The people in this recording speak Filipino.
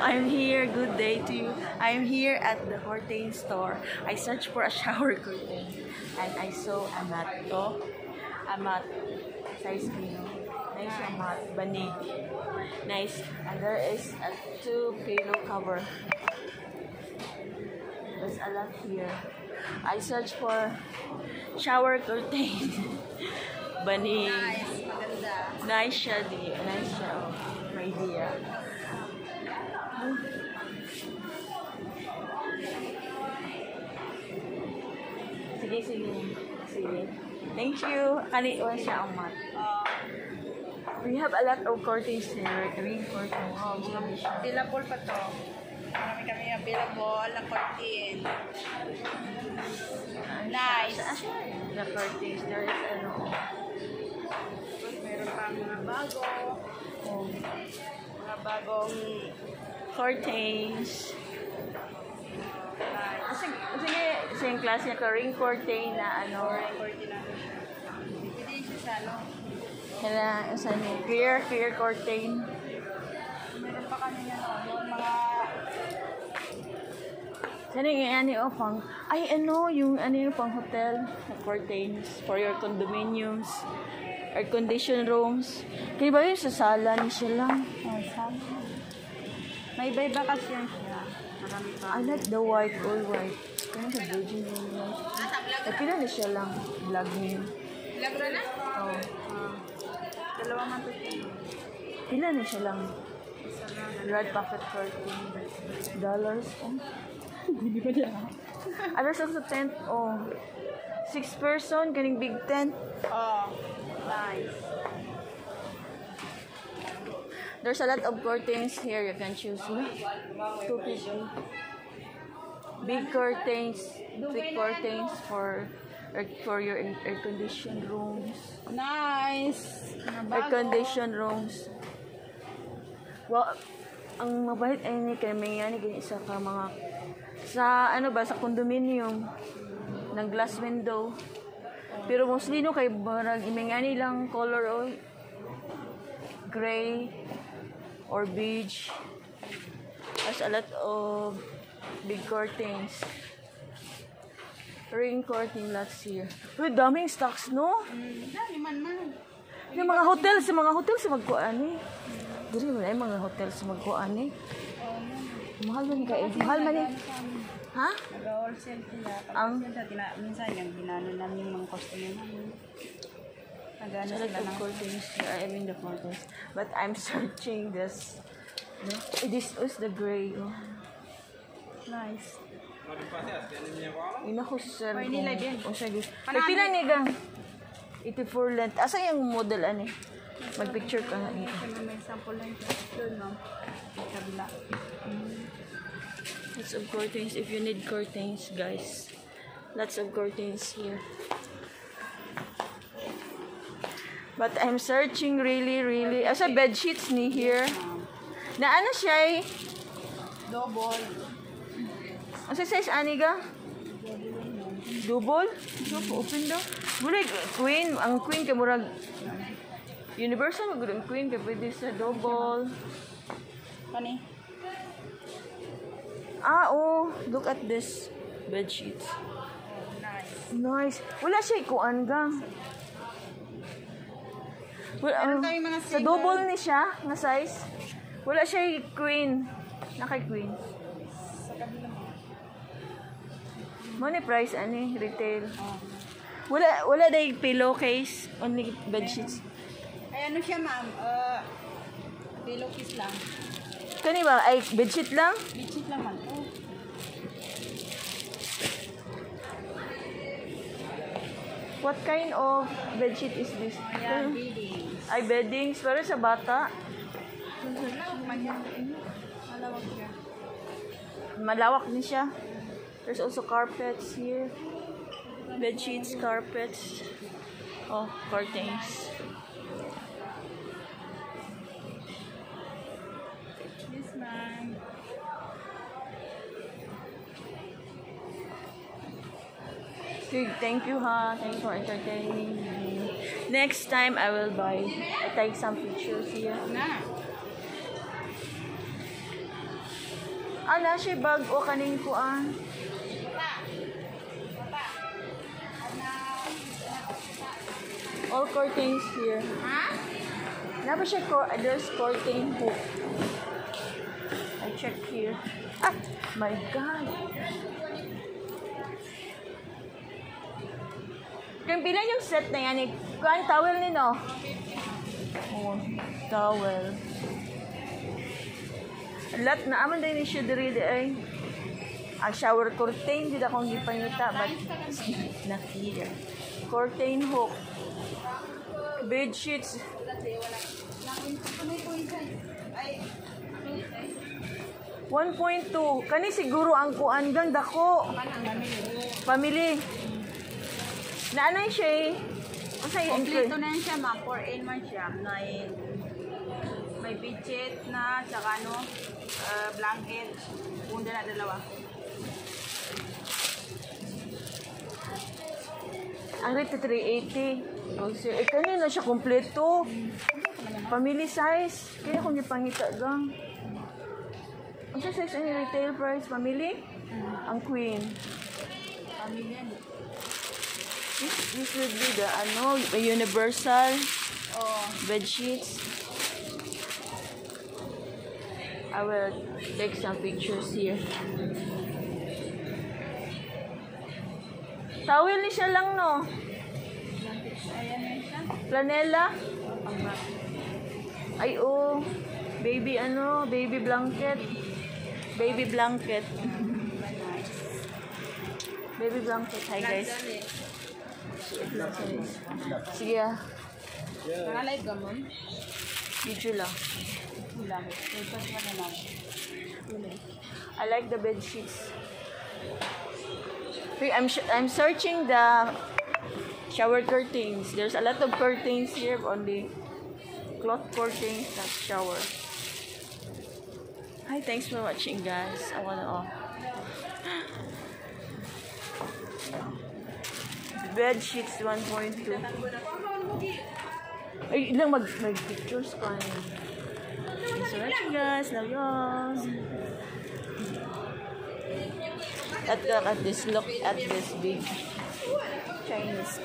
I'm here. Good day to you. I'm here at the Hortain store. I searched for a shower curtain and I saw a mat. Oh, a mat. Size Pino. Nice a mat. Banig. Nice. And there is a 2 pillow cover. There's a lot here. I searched for shower curtain. Banig. Nice. Maganda. Nice siya, di. Nice siya. Oh, my dear. Sige, sige. Sige. Thank you. Kaniwan siya ang mat. We have a lot of curtains here. Ring curtains. Oh, Available pa to. Marami kami available na curtain. Nice. The curtains. There is ano. Meron pa mga bago. Oh. Mga bagong Curtains. nice. Sige, same klase niya ka ring curtain na ano. Curtain natin siya. Pwede siya sa ano. Kaya, saan yun? Clear curtain. Meron pa kami na mga Saan yung ano yung pang, ay ano, yung ano yung pang hotel na curtains for your condominiums, air conditioned rooms. Kaya ba yung sa sala ni siya lang? oh, saan? May iba-iba kasi yan siya. Marami pa. I like the white, all white. Kaya sa virgin yung white. Ay, pila na siya lang, vlog niya. Lagra na? Oo. Dalawa man to siya. Pila na siya lang. Red pocket curtain. Dollars. Oh. Hindi ba niya? Alas sa tent. Oh. 6 person, kaning big tent. Oh, nice. There's a lot of curtains here. You can choose. 2 people. Big curtains. Big curtains for your air conditioned rooms. Nice. Air conditioned rooms. Well, ang mabait ay ni kami yan ni isa ka mga sa ano ba sa condominium ng glass window. Pero mostly no kay barag imengani lang color o gray or beige. There's a lot of big curtains. Ring curtain lots here. Uy, daming stocks, no? Dami man. Yung mga hotel sa magkuan eh. Dili mo na yung mga hotel sa magkuan eh. Mahal man ka eh. Mahal man eh. Ha? Nag-wholesale sila. Ang? Minsan yung ginano namin yung mga customer namin. Nagano Select sila of ng curtains here. I mean the curtains. But I'm searching this. No? This is the gray. Oh. nice. Yun ako sir. Pwede nila din. O siya gusto. May pila ni gang. 84 length. Asa yung model ani? Mag-picture ka nga dito. May sample lang siya. Doon, ma'am. Kabila. Lots of curtains. If you need curtains, guys. Lots of curtains here. But I'm searching really. Asa bed sheets ni here. Na ano siya eh? Double. Ang size ani ga? Double? Open daw. Bulay, queen. Ang queen kay murag universal magudang queen kay pwede sa double. Kani? Oh. Look at this bed sheets. Nice. Nice. Wala siya ikuan ga. Meron tayong mga sa double ni siya na size. Wala siya queen. Nakay queen. Sa kabila mo. Money price ani retail. Wala day pillowcase, only bed sheets. Ay, ano siya, ma'am? Pillowcase lang. Kani ba ay bed sheet lang? Bedsheet lang man. Oh. What kind of bed sheet is this? Ayan, beddings. Ay beddings para sa bata. Malawak man yan. Malawak siya. Malawak din siya. There's also carpets here. Bed sheets, carpets. Oh, curtains. Yes, ma'am. Thank you ha. Thanks for entertaining me. Next time I will buy. I take some pictures here. Na. Ana siya bag o kaning kuan. All curtains here. Never siya there's curtain hook. I check here. Ah, my God. Kung pila yung set na yan, kuan towel ni no? Oh, towel. Lat na aman din siya diri ay. Ang shower curtain did akong gipangita but not here. Curtain hook. Bed sheets. 1.2. Kani siguro ang kuan gang dako. Family. Naanay siya eh. Kasi Kompleto na yan siya, ma'am. 4 in 1 siya. May bedsheet na, tsaka ano, blanket. Punda na dalawa. ang rate 380. Oh, so, kanina siya kompleto. Family size. Kaya kung ipangita gang. Ang size any retail price, family? Ang queen. Family yan. This would be the the universal bed sheets. I will take some pictures here. Towel ni siya lang, no? Ayan na siya. Planela? Ay, oh. Baby, baby blanket. Baby blanket. Baby blanket. Hi, guys. Sige, ah. Nangalay ka, ma'am? Video lang. Ulang. Ipos pa na, ma'am. I like the bed sheets. Wait, I'm searching the shower curtains. There's a lot of curtains here, only cloth curtains, not shower. Hi, thanks for watching, guys. I wanna off. Bed sheets 1.2. Ay, ilang mag-pictures ko. Thanks for watching, guys. Love y'all. At this, look at this big Chinese.